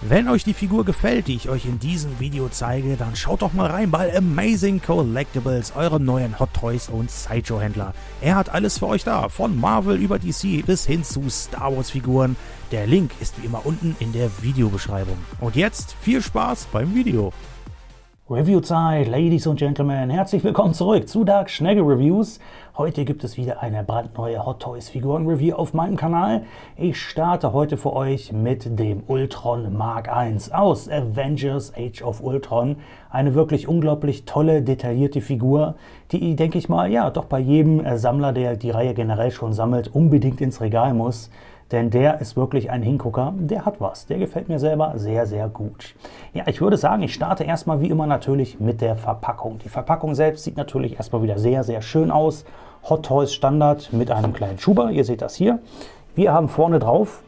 Wenn euch die Figur gefällt, die ich euch in diesem Video zeige, dann schaut doch mal rein bei Amazing Collectibles, eurem neuen Hot Toys und Sideshow Händler. Er hat alles für euch da, von Marvel über DC bis hin zu Star Wars Figuren. Der Link ist wie immer unten in der Videobeschreibung. Und jetzt viel Spaß beim Video. Review-Zeit, Ladies und Gentlemen, herzlich willkommen zurück zu Dark Schnegge Reviews. Heute gibt es wieder eine brandneue Hot Toys Figuren Review auf meinem Kanal. Ich starte heute für euch mit dem Ultron Mark I aus Avengers Age of Ultron. Eine wirklich unglaublich tolle, detaillierte Figur, die, denke ich mal, ja, doch bei jedem Sammler, der die Reihe generell schon sammelt, unbedingt ins Regal muss. Denn der ist wirklich ein Hingucker, der hat was. Der gefällt mir selber sehr, sehr gut. Ja, ich würde sagen, ich starte erstmal wie immer natürlich mit der Verpackung. Die Verpackung selbst sieht natürlich erstmal wieder sehr, sehr schön aus. Hot Toys Standard mit einem kleinen Schuber. Ihr seht das hier. Wir haben vorne drauf,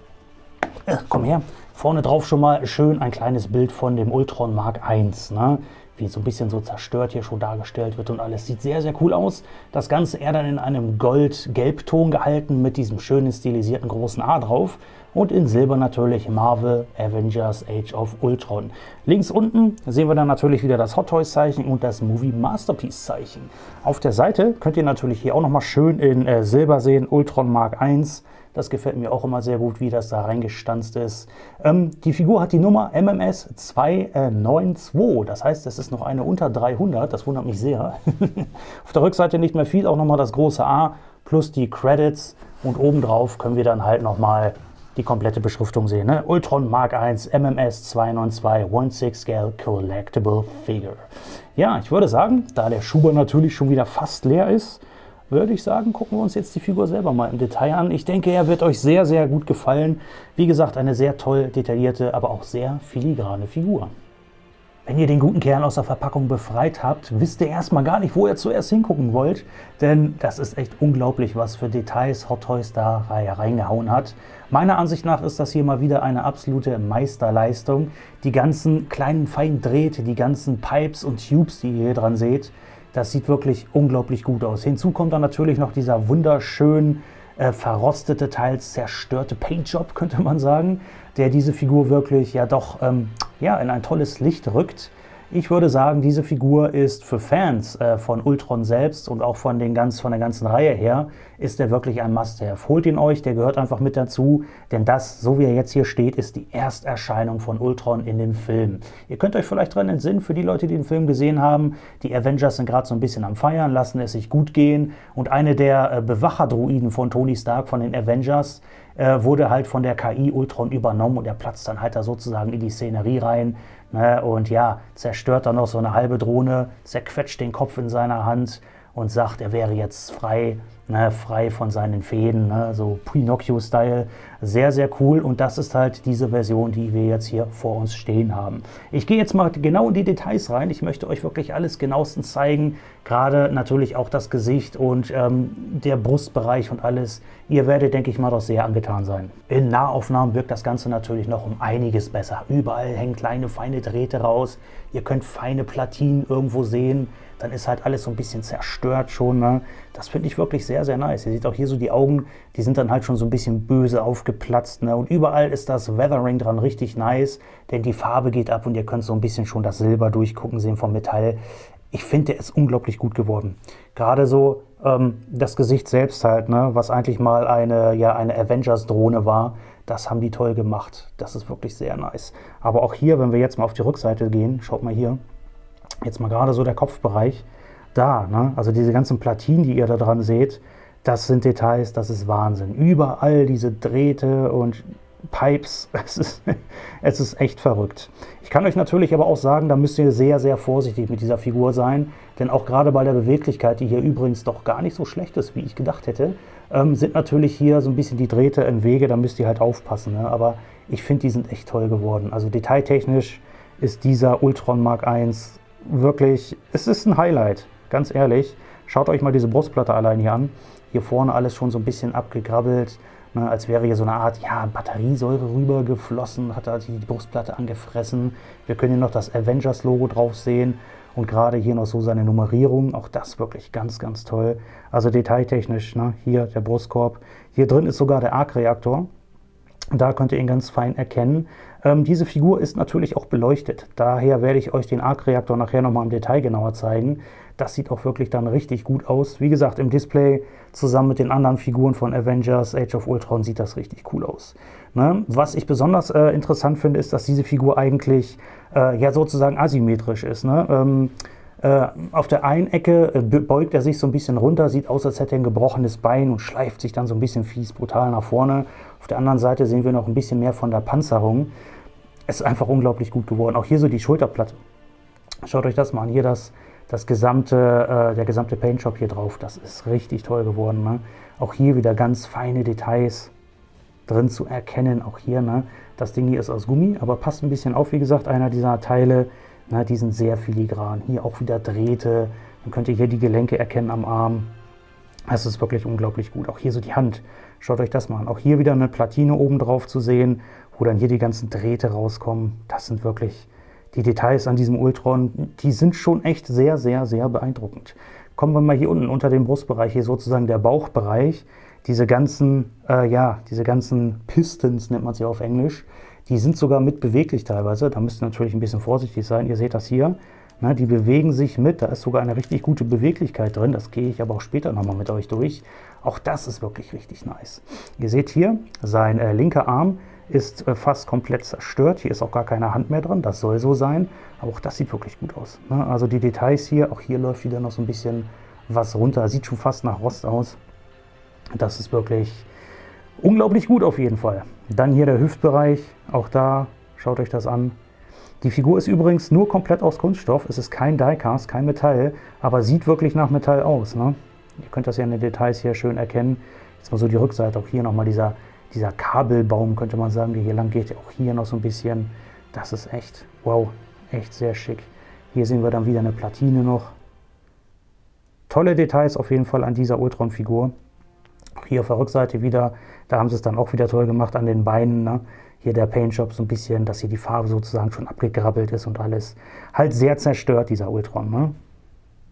komm her, vorne drauf schon mal schön ein kleines Bild von dem Ultron Mark I, ne? Wie so ein bisschen so zerstört hier schon dargestellt wird und alles. Sieht sehr, sehr cool aus. Das Ganze eher dann in einem Gold-Gelbton gehalten mit diesem schönen stilisierten großen A drauf. Und in Silber natürlich Marvel Avengers Age of Ultron. Links unten sehen wir dann natürlich wieder das Hot Toys Zeichen und das Movie Masterpiece Zeichen. Auf der Seite könnt ihr natürlich hier auch nochmal schön in Silber sehen, Ultron Mark I. Das gefällt mir auch immer sehr gut, wie das da reingestanzt ist. Die Figur hat die Nummer MMS 292. Das heißt, es ist noch eine unter 300. Das wundert mich sehr. Auf der Rückseite nicht mehr viel, auch nochmal das große A plus die Credits. Und obendrauf können wir dann halt nochmal die komplette Beschriftung sehen. Ne? Ultron Mark I MMS 292 1/6 Scale Collectible Figure. Ja, ich würde sagen, da der Schuber natürlich schon wieder fast leer ist, würde ich sagen, gucken wir uns jetzt die Figur selber mal im Detail an. Ich denke, er wird euch sehr, sehr gut gefallen. Wie gesagt, eine sehr toll detaillierte, aber auch sehr filigrane Figur. Wenn ihr den guten Kern aus der Verpackung befreit habt, wisst ihr erstmal gar nicht, wo ihr zuerst hingucken wollt. Denn das ist echt unglaublich, was für Details Hot Toys da reingehauen hat. Meiner Ansicht nach ist das hier mal wieder eine absolute Meisterleistung. Die ganzen kleinen feinen Drähte, die ganzen Pipes und Tubes, die ihr hier dran seht, das sieht wirklich unglaublich gut aus. Hinzu kommt dann natürlich noch dieser wunderschön verrostete, teils zerstörte Paintjob, könnte man sagen, der diese Figur wirklich ja doch ja, in ein tolles Licht rückt. Ich würde sagen, diese Figur ist für Fans von Ultron selbst und auch von der ganzen Reihe her, ist der wirklich ein Must-Have. Holt ihn euch, der gehört einfach mit dazu, denn das, so wie er jetzt hier steht, ist die Ersterscheinung von Ultron in dem Film. Ihr könnt euch vielleicht daran entsinnen, für die Leute, die den Film gesehen haben, die Avengers sind gerade so ein bisschen am Feiern, lassen es sich gut gehen und eine der Bewacherdruiden von Tony Stark, von den Avengers, wurde halt von der KI Ultron übernommen und er platzt dann halt da sozusagen in die Szenerie rein. Ne, und ja, zerstört dann noch so eine halbe Drohne, zerquetscht den Kopf in seiner Hand und sagt, er wäre jetzt frei, ne, frei von seinen Fäden, ne, so Pinocchio-Style. Sehr, sehr cool und das ist halt diese Version, die wir jetzt hier vor uns stehen haben. Ich gehe jetzt mal genau in die Details rein. Ich möchte euch wirklich alles genauestens zeigen, gerade natürlich auch das Gesicht und der Brustbereich und alles. Ihr werdet, denke ich mal, doch sehr angetan sein. In Nahaufnahmen wirkt das Ganze natürlich noch um einiges besser. Überall hängen kleine, feine Drähte raus. Ihr könnt feine Platinen irgendwo sehen. Dann ist halt alles so ein bisschen zerstört schon. Ne? Das finde ich wirklich sehr, sehr nice. Ihr seht auch hier so die Augen, die sind dann halt schon so ein bisschen böse aufgeplatzt. Ne? Und überall ist das Weathering dran richtig nice, denn die Farbe geht ab und ihr könnt so ein bisschen schon das Silber durchgucken sehen vom Metall. Ich finde, der ist unglaublich gut geworden. Gerade so das Gesicht selbst halt, ne? Was eigentlich mal eine Avengers-Drohne war, das haben die toll gemacht. Das ist wirklich sehr nice. Aber auch hier, wenn wir jetzt mal auf die Rückseite gehen, schaut mal hier, jetzt mal gerade so der Kopfbereich, da, ne? Also diese ganzen Platinen, die ihr da dran seht, das sind Details, das ist Wahnsinn. Überall diese Drähte und Pipes, es ist echt verrückt. Ich kann euch natürlich aber auch sagen, da müsst ihr sehr, sehr vorsichtig mit dieser Figur sein, denn auch gerade bei der Beweglichkeit, die hier übrigens doch gar nicht so schlecht ist, wie ich gedacht hätte, sind natürlich hier so ein bisschen die Drähte im Wege, da müsst ihr halt aufpassen. Ne? Aber ich finde, die sind echt toll geworden. Also detailtechnisch ist dieser Ultron Mark I wirklich, es ist ein Highlight, ganz ehrlich. Schaut euch mal diese Brustplatte allein hier an. Hier vorne alles schon so ein bisschen abgegrabbelt. Ne, als wäre hier so eine Art Batteriesäure rübergeflossen, hat da die Brustplatte angefressen. Wir können hier noch das Avengers-Logo drauf sehen und gerade hier noch so seine Nummerierung. Auch das wirklich ganz, ganz toll. Also detailtechnisch, ne, hier der Brustkorb. Hier drin ist sogar der Arc-Reaktor. Da könnt ihr ihn ganz fein erkennen. Diese Figur ist natürlich auch beleuchtet. Daher werde ich euch den Arc-Reaktor nachher nochmal im Detail genauer zeigen. Das sieht auch wirklich dann richtig gut aus. Wie gesagt, im Display zusammen mit den anderen Figuren von Avengers, Age of Ultron sieht das richtig cool aus. Ne? Was ich besonders interessant finde, ist, dass diese Figur eigentlich ja sozusagen asymmetrisch ist. Ne? Auf der einen Ecke beugt er sich so ein bisschen runter, sieht aus, als hätte er ein gebrochenes Bein und schleift sich dann so ein bisschen fies, brutal nach vorne. Auf der anderen Seite sehen wir noch ein bisschen mehr von der Panzerung. Es ist einfach unglaublich gut geworden. Auch hier so die Schulterplatte. Schaut euch das mal an. Hier der gesamte Paintjob hier drauf. Das ist richtig toll geworden. Ne? Auch hier wieder ganz feine Details drin zu erkennen. Auch hier, ne? Das Ding hier ist aus Gummi, aber passt ein bisschen auf. Wie gesagt, einer dieser Teile, ne, die sind sehr filigran. Hier auch wieder Drähte. Dann könnt ihr hier die Gelenke erkennen am Arm. Das ist wirklich unglaublich gut. Auch hier so die Hand. Schaut euch das mal an. Auch hier wieder eine Platine oben drauf zu sehen, wo dann hier die ganzen Drähte rauskommen. Das sind wirklich die Details an diesem Ultron. Die sind schon echt sehr, sehr, sehr beeindruckend. Kommen wir mal hier unten unter dem Brustbereich, hier sozusagen der Bauchbereich. Diese ganzen Pistons nennt man sie auf Englisch. Die sind sogar mit beweglich teilweise. Da müsst ihr natürlich ein bisschen vorsichtig sein. Ihr seht das hier. Na, die bewegen sich mit. Da ist sogar eine richtig gute Beweglichkeit drin. Das gehe ich aber auch später nochmal mit euch durch. Auch das ist wirklich richtig nice. Ihr seht hier, sein linker Arm ist fast komplett zerstört. Hier ist auch gar keine Hand mehr drin. Das soll so sein. Aber auch das sieht wirklich gut aus. Ne? Also die Details hier, auch hier läuft wieder noch so ein bisschen was runter. Sieht schon fast nach Rost aus. Das ist wirklich unglaublich gut auf jeden Fall. Dann hier der Hüftbereich. Auch da, schaut euch das an. Die Figur ist übrigens nur komplett aus Kunststoff. Es ist kein Diecast, kein Metall, aber sieht wirklich nach Metall aus. Ne? Ihr könnt das ja in den Details hier schön erkennen. Jetzt mal so die Rückseite. Auch hier nochmal dieser Kabelbaum, könnte man sagen, der hier lang geht. Auch hier noch so ein bisschen. Das ist echt, wow, echt sehr schick. Hier sehen wir dann wieder eine Platine noch. Tolle Details auf jeden Fall an dieser Ultron-Figur. Auch hier auf der Rückseite wieder, da haben sie es dann auch wieder toll gemacht an den Beinen. Ne? Hier der Paintjob so ein bisschen, dass hier die Farbe sozusagen schon abgegrabbelt ist und alles. Halt sehr zerstört, dieser Ultron. Ne?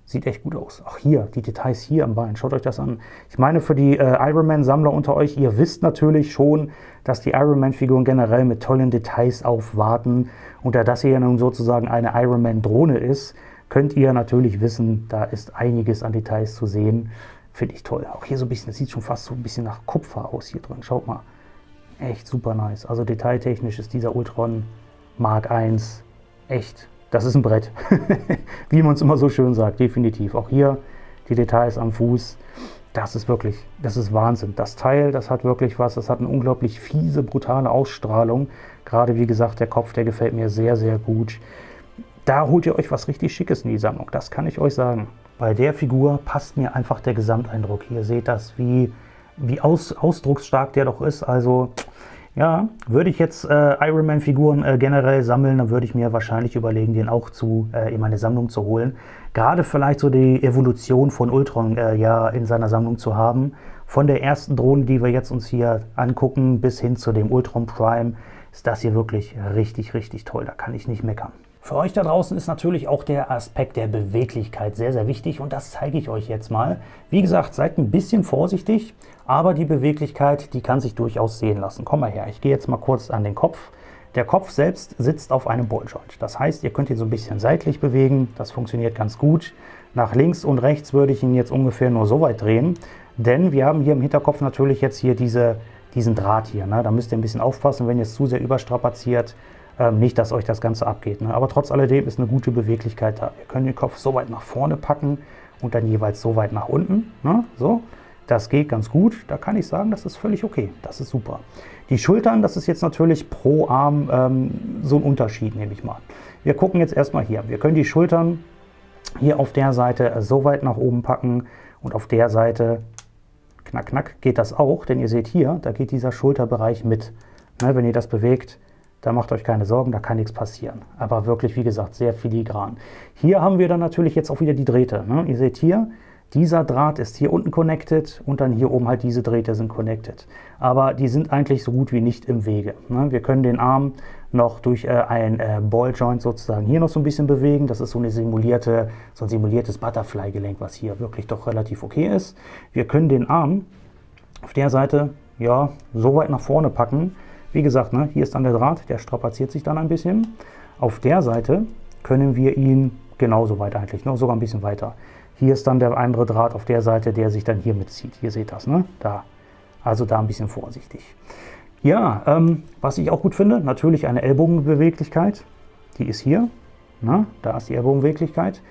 Sieht echt gut aus. Auch hier, die Details hier am Bein, schaut euch das an. Ich meine, für die Iron Man-Sammler unter euch, ihr wisst natürlich schon, dass die Iron Man-Figuren generell mit tollen Details aufwarten. Und da das hier nun sozusagen eine Iron Man-Drohne ist, könnt ihr natürlich wissen, da ist einiges an Details zu sehen. Finde ich toll. Auch hier so ein bisschen, das sieht schon fast so ein bisschen nach Kupfer aus hier drin. Schaut mal. Echt super nice. Also detailtechnisch ist dieser Ultron Mark I echt, das ist ein Brett. Wie man es immer so schön sagt, definitiv. Auch hier die Details am Fuß. Das ist wirklich, das ist Wahnsinn. Das Teil, das hat wirklich was. Das hat eine unglaublich fiese, brutale Ausstrahlung. Gerade wie gesagt, der Kopf, der gefällt mir sehr, sehr gut. Da holt ihr euch was richtig Schickes in die Sammlung. Das kann ich euch sagen. Bei der Figur passt mir einfach der Gesamteindruck. Ihr seht das, wie ausdrucksstark der doch ist. Also ja, würde ich jetzt Iron Man Figuren generell sammeln, dann würde ich mir wahrscheinlich überlegen, den auch in meine Sammlung zu holen. Gerade vielleicht so die Evolution von Ultron ja in seiner Sammlung zu haben. Von der ersten Drohne, die wir jetzt uns hier angucken, bis hin zu dem Ultron Prime, ist das hier wirklich richtig, richtig toll. Da kann ich nicht meckern. Für euch da draußen ist natürlich auch der Aspekt der Beweglichkeit sehr, sehr wichtig und das zeige ich euch jetzt mal. Wie gesagt, seid ein bisschen vorsichtig, aber die Beweglichkeit, die kann sich durchaus sehen lassen. Komm mal her, ich gehe jetzt mal kurz an den Kopf. Der Kopf selbst sitzt auf einem Balljoint. Das heißt, ihr könnt ihn so ein bisschen seitlich bewegen, das funktioniert ganz gut. Nach links und rechts würde ich ihn jetzt ungefähr nur so weit drehen, denn wir haben hier im Hinterkopf natürlich jetzt hier diesen Draht hier. Ne? Da müsst ihr ein bisschen aufpassen, wenn ihr es zu sehr überstrapaziert. Nicht, dass euch das Ganze abgeht. Ne? Aber trotz alledem ist eine gute Beweglichkeit da. Wir können den Kopf so weit nach vorne packen und dann jeweils so weit nach unten. Ne? So, das geht ganz gut. Da kann ich sagen, das ist völlig okay. Das ist super. Die Schultern, das ist jetzt natürlich pro Arm so ein Unterschied, nehme ich mal. Wir gucken jetzt erstmal hier. Wir können die Schultern hier auf der Seite so weit nach oben packen und auf der Seite, knack, knack, geht das auch. Denn ihr seht hier, da geht dieser Schulterbereich mit. Ne? Wenn ihr das bewegt, da macht euch keine Sorgen, da kann nichts passieren. Aber wirklich, wie gesagt, sehr filigran. Hier haben wir dann natürlich jetzt auch wieder die Drähte. Ne? Ihr seht hier, dieser Draht ist hier unten connected und dann hier oben halt diese Drähte sind connected. Aber die sind eigentlich so gut wie nicht im Wege. Ne? Wir können den Arm noch durch ein Balljoint sozusagen hier noch so ein bisschen bewegen. Das ist so ein simuliertes Butterfly-Gelenk, was hier wirklich doch relativ okay ist. Wir können den Arm auf der Seite ja so weit nach vorne packen, Wie gesagt, ne, hier ist dann der Draht, der strapaziert sich dann ein bisschen. Auf der Seite können wir ihn genauso weit eigentlich, noch sogar ein bisschen weiter. Hier ist dann der andere Draht auf der Seite, der sich dann hier mitzieht. Ihr seht das, ne? Da. Also da ein bisschen vorsichtig. Ja, was ich auch gut finde, natürlich eine Ellbogenbeweglichkeit. Die ist hier. Ne? Da ist die Ellbogenbeweglichkeit.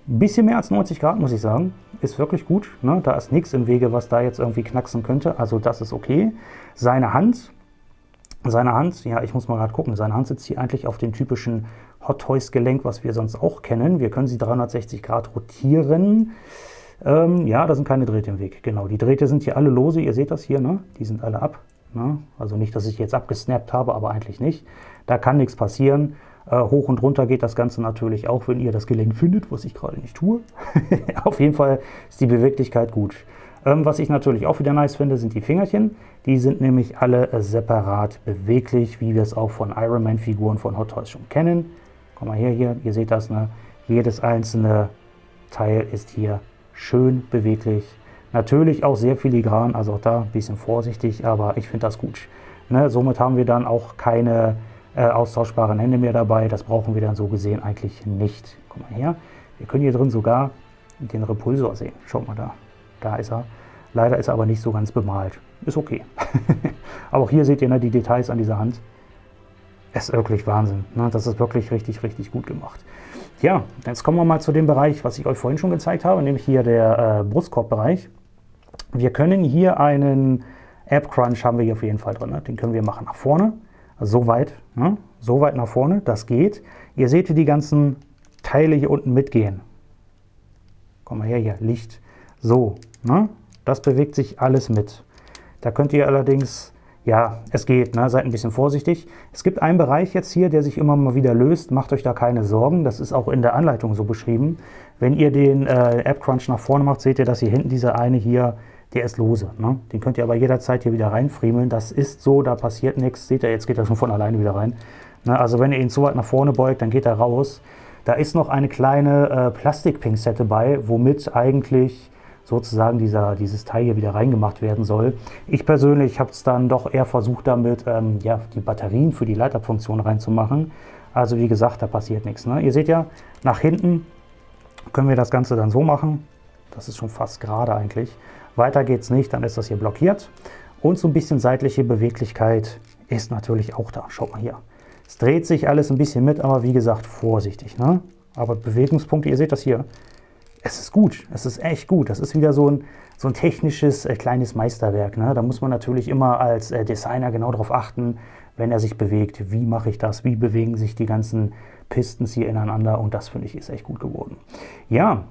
Ein bisschen mehr als 90 Grad, muss ich sagen. Ist wirklich gut. Ne? Da ist nichts im Wege, was da jetzt irgendwie knacksen könnte. Also das ist okay. Seine Hand, ja, ich muss mal gerade gucken. Seine Hand sitzt hier eigentlich auf dem typischen Hot Toys Gelenk, was wir sonst auch kennen. Wir können sie 360 Grad rotieren. Ja, da sind keine Drähte im Weg. Genau, die Drähte sind hier alle lose. Ihr seht das hier, ne? Die sind alle ab. Ne? Also nicht, dass ich jetzt abgesnappt habe, aber eigentlich nicht. Da kann nichts passieren. Hoch und runter geht das Ganze natürlich auch, wenn ihr das Gelenk findet, was ich gerade nicht tue. Auf jeden Fall ist die Beweglichkeit gut. Was ich natürlich auch wieder nice finde, sind die Fingerchen. Die sind nämlich alle separat beweglich, wie wir es auch von Iron Man Figuren von Hot Toys schon kennen. Komm mal her, hier, ihr seht das, ne? Jedes einzelne Teil ist hier schön beweglich. Natürlich auch sehr filigran, also auch da ein bisschen vorsichtig, aber ich finde das gut. Ne? Somit haben wir dann auch keine austauschbaren Hände mehr dabei. Das brauchen wir dann so gesehen eigentlich nicht. Guck mal her, wir können hier drin sogar den Repulsor sehen. Schaut mal da, da ist er. Leider ist er aber nicht so ganz bemalt. Ist okay. Aber auch hier seht ihr, ne, die Details an dieser Hand. Es ist wirklich Wahnsinn. Ne? Das ist wirklich richtig, richtig gut gemacht. Ja, jetzt kommen wir mal zu dem Bereich, was ich euch vorhin schon gezeigt habe, nämlich hier der Brustkorbbereich. Wir können hier einen Ab Crunch haben wir hier auf jeden Fall drin. Ne? Den können wir machen nach vorne, so weit, ne? So weit nach vorne, das geht. Ihr seht, wie die ganzen Teile hier unten mitgehen. Komm mal her, hier, Licht. So, ne? Das bewegt sich alles mit. Da könnt ihr allerdings, ja, es geht, ne? Seid ein bisschen vorsichtig. Es gibt einen Bereich jetzt hier, der sich immer mal wieder löst. Macht euch da keine Sorgen. Das ist auch in der Anleitung so beschrieben. Wenn ihr den Ab Crunch nach vorne macht, seht ihr, dass hier hinten dieser eine hier, der ist lose. Ne? Den könnt ihr aber jederzeit hier wieder reinfriemeln. Das ist so, da passiert nichts. Seht ihr, jetzt geht er schon von alleine wieder rein. Ne? Also wenn ihr ihn so weit nach vorne beugt, dann geht er raus. Da ist noch eine kleine Plastikpinzette bei, womit eigentlich sozusagen dieses Teil hier wieder reingemacht werden soll. Ich persönlich habe es dann doch eher versucht, damit ja, die Batterien für die Light-Up-Funktion reinzumachen. Also wie gesagt, da passiert nichts. Ne? Ihr seht ja, nach hinten können wir das Ganze dann so machen. Das ist schon fast gerade eigentlich. Weiter geht es nicht, dann ist das hier blockiert. Und so ein bisschen seitliche Beweglichkeit ist natürlich auch da. Schaut mal hier. Es dreht sich alles ein bisschen mit, aber wie gesagt, vorsichtig. Ne? Aber Bewegungspunkte, ihr seht das hier. Es ist gut, es ist echt gut. Das ist wieder so ein technisches kleines Meisterwerk. Ne? Da muss man natürlich immer als Designer genau darauf achten, wenn er sich bewegt. Wie mache ich das? Wie bewegen sich die ganzen Pistons hier ineinander? Und das, finde ich, ist echt gut geworden. Ja,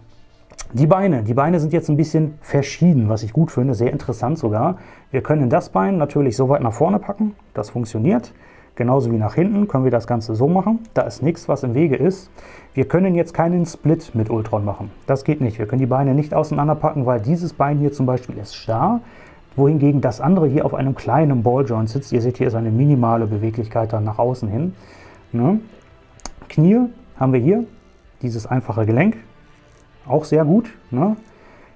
die Beine sind jetzt ein bisschen verschieden, was ich gut finde, sehr interessant sogar. Wir können das Bein natürlich so weit nach vorne packen, das funktioniert. Genauso wie nach hinten können wir das Ganze so machen. Da ist nichts, was im Wege ist. Wir können jetzt keinen Split mit Ultron machen. Das geht nicht. Wir können die Beine nicht auseinanderpacken, weil dieses Bein hier zum Beispiel ist starr, wohingegen das andere hier auf einem kleinen Balljoint sitzt. Ihr seht, hier ist eine minimale Beweglichkeit dann nach außen hin. Ne? Knie haben wir hier, dieses einfache Gelenk. Auch sehr gut. Ne?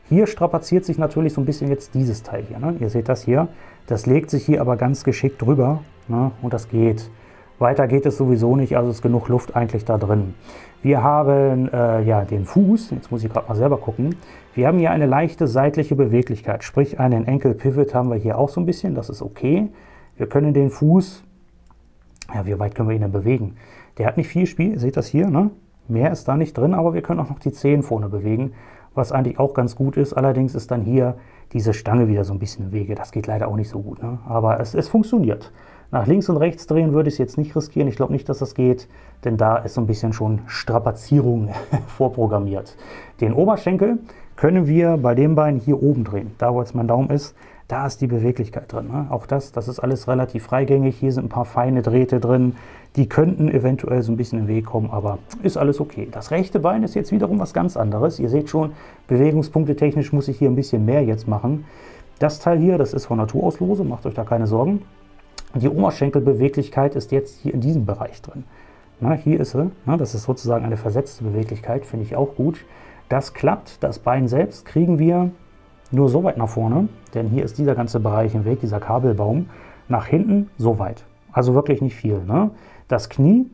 Hier strapaziert sich natürlich so ein bisschen jetzt dieses Teil hier. Ne? Ihr seht das hier. Das legt sich hier aber ganz geschickt drüber. Ne? Und das geht. Weiter geht es sowieso nicht, also ist genug Luft eigentlich da drin. Wir haben ja, den Fuß, jetzt muss ich gerade mal selber gucken. Wir haben hier eine leichte seitliche Beweglichkeit, sprich einen Ankle-Pivot haben wir hier auch so ein bisschen, das ist okay. Wir können den Fuß, ja, wie weit können wir ihn denn bewegen? Der hat nicht viel Spiel, ihr seht das hier, ne? Mehr ist da nicht drin, aber wir können auch noch die Zehen vorne bewegen, was eigentlich auch ganz gut ist. Allerdings ist dann hier diese Stange wieder so ein bisschen im Wege. Das geht leider auch nicht so gut, ne? Aber es funktioniert. Nach links und rechts drehen würde ich es jetzt nicht riskieren. Ich glaube nicht, dass das geht, denn da ist so ein bisschen schon Strapazierung vorprogrammiert. Den Oberschenkel können wir bei dem Bein hier oben drehen. Da, wo jetzt mein Daumen ist, da ist die Beweglichkeit drin. Ne? Auch das ist alles relativ freigängig. Hier sind ein paar feine Drähte drin. Die könnten eventuell so ein bisschen im Weg kommen, aber ist alles okay. Das rechte Bein ist jetzt wiederum was ganz anderes. Ihr seht schon, Bewegungspunkte technisch muss ich hier ein bisschen mehr jetzt machen. Das Teil hier, das ist von Natur aus lose, macht euch da keine Sorgen. Die Oberschenkelbeweglichkeit ist jetzt hier in diesem Bereich drin. Na, hier ist sie. Na, das ist sozusagen eine versetzte Beweglichkeit, finde ich auch gut. Das klappt. Das Bein selbst kriegen wir nur so weit nach vorne, denn hier ist dieser ganze Bereich im Weg, dieser Kabelbaum. Nach hinten so weit. Also wirklich nicht viel, ne? Das Knie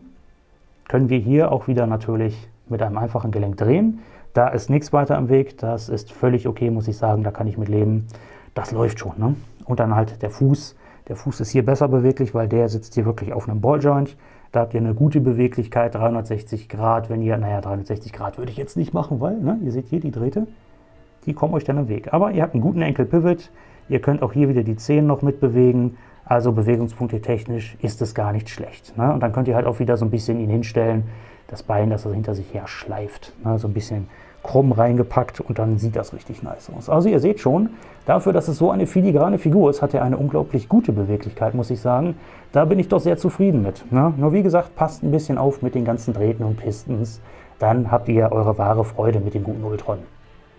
können wir hier auch wieder natürlich mit einem einfachen Gelenk drehen. Da ist nichts weiter im Weg, das ist völlig okay, muss ich sagen, da kann ich mit leben. Das läuft schon, ne? Und dann halt der Fuß. Der Fuß ist hier besser beweglich, weil der sitzt hier wirklich auf einem Balljoint. Da habt ihr eine gute Beweglichkeit, 360 Grad. Wenn ihr, naja, 360 Grad würde ich jetzt nicht machen, weil, ne, ihr seht hier die Drähte, die kommen euch dann im Weg. Aber ihr habt einen guten Ankle-Pivot. Ihr könnt auch hier wieder die Zehen noch mitbewegen. Also Bewegungspunkte technisch ist es gar nicht schlecht, ne? Und dann könnt ihr halt auch wieder so ein bisschen ihn hinstellen, das Bein, das er hinter sich her schleift, ne? So ein bisschen krumm reingepackt und dann sieht das richtig nice aus. Also ihr seht schon, dafür, dass es so eine filigrane Figur ist, hat er eine unglaublich gute Beweglichkeit, muss ich sagen. Da bin ich doch sehr zufrieden mit, ne? Nur wie gesagt, passt ein bisschen auf mit den ganzen Drähten und Pistons, dann habt ihr eure wahre Freude mit dem guten Ultron.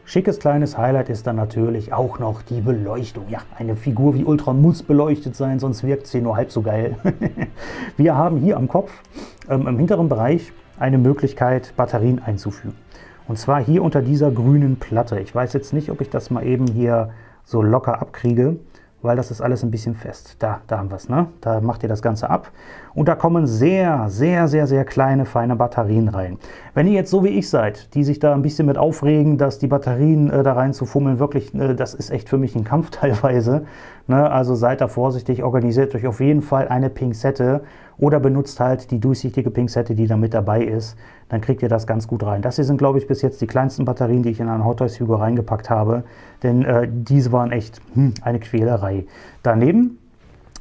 Schickes kleines Highlight ist dann natürlich auch noch die Beleuchtung. Ja, eine Figur wie Ultron muss beleuchtet sein, sonst wirkt sie nur halb so geil. Wir haben hier am Kopf, im hinteren Bereich, eine Möglichkeit, Batterien einzufügen. Und zwar hier unter dieser grünen Platte. Ich weiß jetzt nicht, ob ich das mal eben hier so locker abkriege, weil das ist alles ein bisschen fest. Da haben wir es, ne? Da macht ihr das Ganze ab. Und da kommen sehr, sehr, sehr, sehr kleine, feine Batterien rein. Wenn ihr jetzt so wie ich seid, die sich da ein bisschen mit aufregen, dass die Batterien da rein zu fummeln, wirklich, das ist echt für mich ein Kampf teilweise. Ne? Also seid da vorsichtig, organisiert euch auf jeden Fall eine Pinzette oder benutzt halt die durchsichtige Pinzette, die da mit dabei ist. Dann kriegt ihr das ganz gut rein. Das hier sind, glaube ich, bis jetzt die kleinsten Batterien, die ich in eine Hot Toys Figur reingepackt habe. Denn diese waren echt eine Quälerei. Daneben,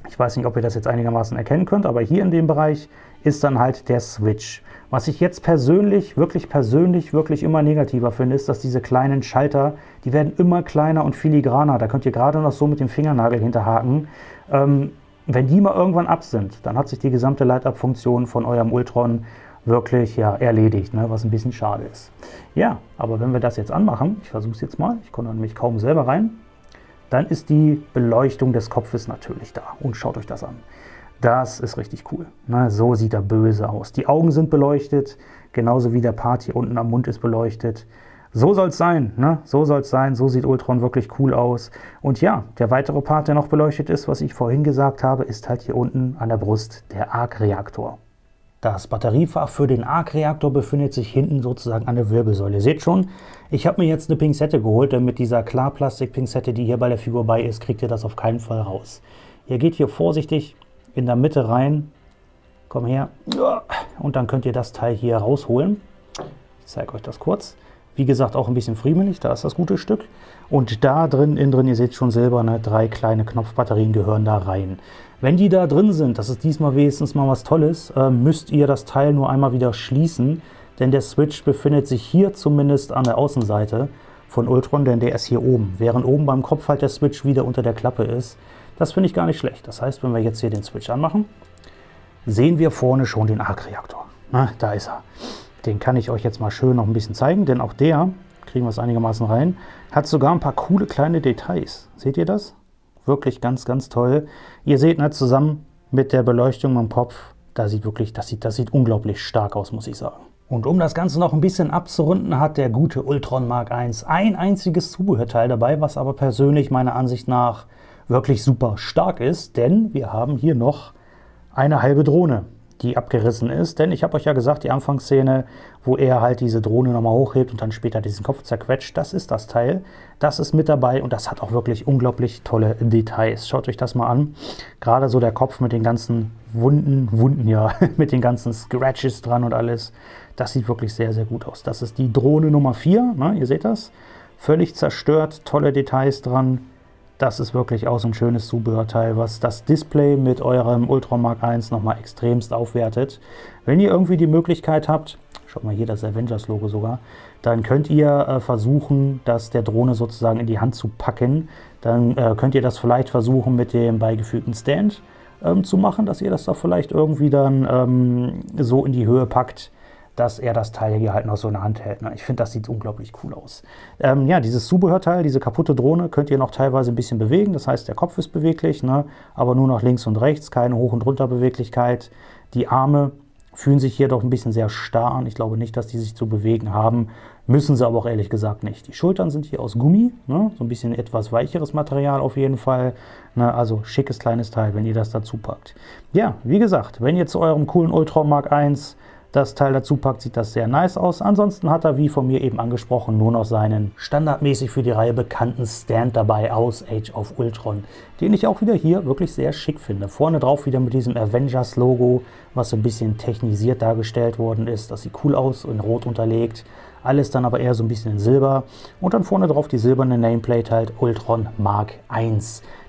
ich weiß nicht, ob ihr das jetzt einigermaßen erkennen könnt, aber hier in dem Bereich ist dann halt der Switch. Was ich jetzt persönlich, wirklich immer negativer finde, ist, dass diese kleinen Schalter, die werden immer kleiner und filigraner. Da könnt ihr gerade noch so mit dem Fingernagel hinterhaken. Wenn die mal irgendwann ab sind, dann hat sich die gesamte Light-Up-Funktion von eurem Ultron wirklich ja, erledigt, ne? Was ein bisschen schade ist. Ja, aber wenn wir das jetzt anmachen, ich versuche es jetzt mal, ich komme nämlich kaum selber rein, dann ist die Beleuchtung des Kopfes natürlich da. Und schaut euch das an. Das ist richtig cool. Ne? So sieht er böse aus. Die Augen sind beleuchtet, genauso wie der Part hier unten am Mund ist beleuchtet. So soll es sein, ne? So soll es sein, so sieht Ultron wirklich cool aus. Und ja, der weitere Part, der noch beleuchtet ist, was ich vorhin gesagt habe, ist halt hier unten an der Brust der Arc-Reaktor. Das Batteriefach für den Arc-Reaktor befindet sich hinten sozusagen an der Wirbelsäule. Ihr seht schon, ich habe mir jetzt eine Pinzette geholt, denn mit dieser Klarplastik-Pinzette, die hier bei der Figur bei ist, kriegt ihr das auf keinen Fall raus. Ihr geht hier vorsichtig in der Mitte rein, komm her, und dann könnt ihr das Teil hier rausholen. Ich zeige euch das kurz. Wie gesagt, auch ein bisschen friemelig, da ist das gute Stück. Und da drin, innen drin, ihr seht schon selber, ne, 3 kleine Knopfbatterien gehören da rein. Wenn die da drin sind, das ist diesmal wenigstens mal was Tolles, müsst ihr das Teil nur einmal wieder schließen, denn der Switch befindet sich hier zumindest an der Außenseite von Ultron, denn der ist hier oben, während oben beim Kopf halt der Switch wieder unter der Klappe ist. Das finde ich gar nicht schlecht. Das heißt, wenn wir jetzt hier den Switch anmachen, sehen wir vorne schon den Arc-Reaktor. Da ist er. Den kann ich euch jetzt mal schön noch ein bisschen zeigen, denn auch der, kriegen wir es einigermaßen rein, hat sogar ein paar coole kleine Details. Seht ihr das? Wirklich ganz, ganz toll. Ihr seht, ne, zusammen mit der Beleuchtung am Kopf, das sieht unglaublich stark aus, muss ich sagen. Und um das Ganze noch ein bisschen abzurunden, hat der gute Ultron Mark I ein einziges Zubehörteil dabei, was aber persönlich meiner Ansicht nach wirklich super stark ist, denn wir haben hier noch eine halbe Drohne, die abgerissen ist, denn ich habe euch ja gesagt, die Anfangsszene, wo er halt diese Drohne nochmal hochhebt und dann später diesen Kopf zerquetscht, das ist das Teil, das ist mit dabei und das hat auch wirklich unglaublich tolle Details. Schaut euch das mal an, gerade so der Kopf mit den ganzen Wunden ja, mit den ganzen Scratches dran und alles, das sieht wirklich sehr, sehr gut aus. Das ist die Drohne Nummer 4, ne? Ihr seht das, völlig zerstört, tolle Details dran. Das ist wirklich auch so ein schönes Zubehörteil, was das Display mit eurem Ultron Mark I nochmal extremst aufwertet. Wenn ihr irgendwie die Möglichkeit habt, schaut mal hier das Avengers-Logo sogar, dann könnt ihr versuchen, das der Drohne sozusagen in die Hand zu packen. Dann könnt ihr das vielleicht versuchen mit dem beigefügten Stand zu machen, dass ihr das da vielleicht irgendwie dann so in die Höhe packt, dass er das Teil hier halt noch so in der Hand hält. Ich finde, das sieht unglaublich cool aus. Ja, dieses Zubehörteil, diese kaputte Drohne, könnt ihr noch teilweise ein bisschen bewegen. Das heißt, der Kopf ist beweglich, ne? Aber nur nach links und rechts, keine Hoch- und Runterbeweglichkeit. Die Arme fühlen sich hier doch ein bisschen sehr starr an. Ich glaube nicht, dass die sich zu bewegen haben. Müssen sie aber auch ehrlich gesagt nicht. Die Schultern sind hier aus Gummi, ne? So ein bisschen etwas weicheres Material auf jeden Fall. Ne? Also schickes kleines Teil, wenn ihr das dazu packt. Ja, wie gesagt, wenn ihr zu eurem coolen Ultron Mark I das Teil dazu packt, sieht das sehr nice aus. Ansonsten hat er, wie von mir eben angesprochen, nur noch seinen standardmäßig für die Reihe bekannten Stand dabei aus Age of Ultron, den ich auch wieder hier wirklich sehr schick finde. Vorne drauf wieder mit diesem Avengers-Logo, was so ein bisschen technisiert dargestellt worden ist. Das sieht cool aus, in Rot unterlegt. Alles dann aber eher so ein bisschen in Silber. Und dann vorne drauf die silberne Nameplate halt Ultron Mark I.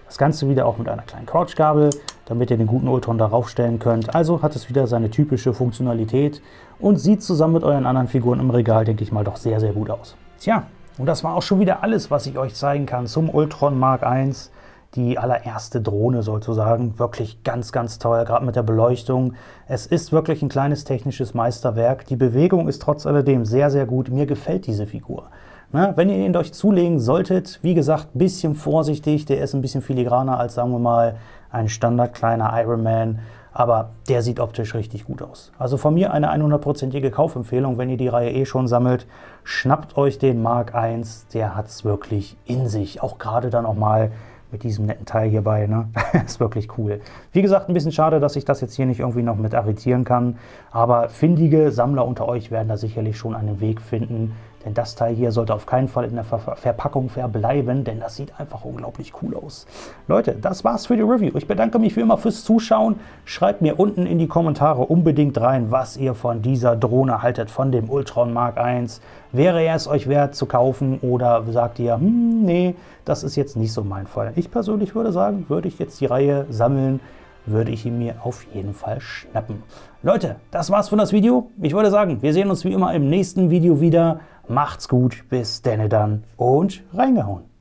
Das Ganze wieder auch mit einer kleinen Couchgabel, damit ihr den guten Ultron darauf stellen könnt. Also hat es wieder seine typische Funktionalität und sieht zusammen mit euren anderen Figuren im Regal, denke ich mal, doch sehr, sehr gut aus. Tja, und das war auch schon wieder alles, was ich euch zeigen kann zum Ultron Mark I. Die allererste Drohne sozusagen. Wirklich ganz, ganz toll, gerade mit der Beleuchtung. Es ist wirklich ein kleines technisches Meisterwerk. Die Bewegung ist trotz alledem sehr, sehr gut. Mir gefällt diese Figur. Na, wenn ihr ihn euch zulegen solltet, wie gesagt, ein bisschen vorsichtig. Der ist ein bisschen filigraner als, sagen wir mal, ein Standard kleiner Iron Man. Aber der sieht optisch richtig gut aus. Also von mir eine 100%ige Kaufempfehlung, wenn ihr die Reihe eh schon sammelt. Schnappt euch den Mark I, der hat es wirklich in sich. Auch gerade dann auch mal mit diesem netten Teil hierbei, ne? Ist wirklich cool. Wie gesagt, ein bisschen schade, dass ich das jetzt hier nicht irgendwie noch mit arretieren kann, aber findige Sammler unter euch werden da sicherlich schon einen Weg finden, denn das Teil hier sollte auf keinen Fall in der Verpackung verbleiben, denn das sieht einfach unglaublich cool aus. Leute, das war's für die Review. Ich bedanke mich wie immer fürs Zuschauen. Schreibt mir unten in die Kommentare unbedingt rein, was ihr von dieser Drohne haltet, von dem Ultron Mark I. Wäre es euch wert zu kaufen oder sagt ihr, nee, das ist jetzt nicht so mein Fall. Ich persönlich würde sagen, würde ich jetzt die Reihe sammeln, würde ich ihn mir auf jeden Fall schnappen. Leute, das war's für das Video. Ich würde sagen, wir sehen uns wie immer im nächsten Video wieder. Macht's gut, bis denne dann und reingehauen.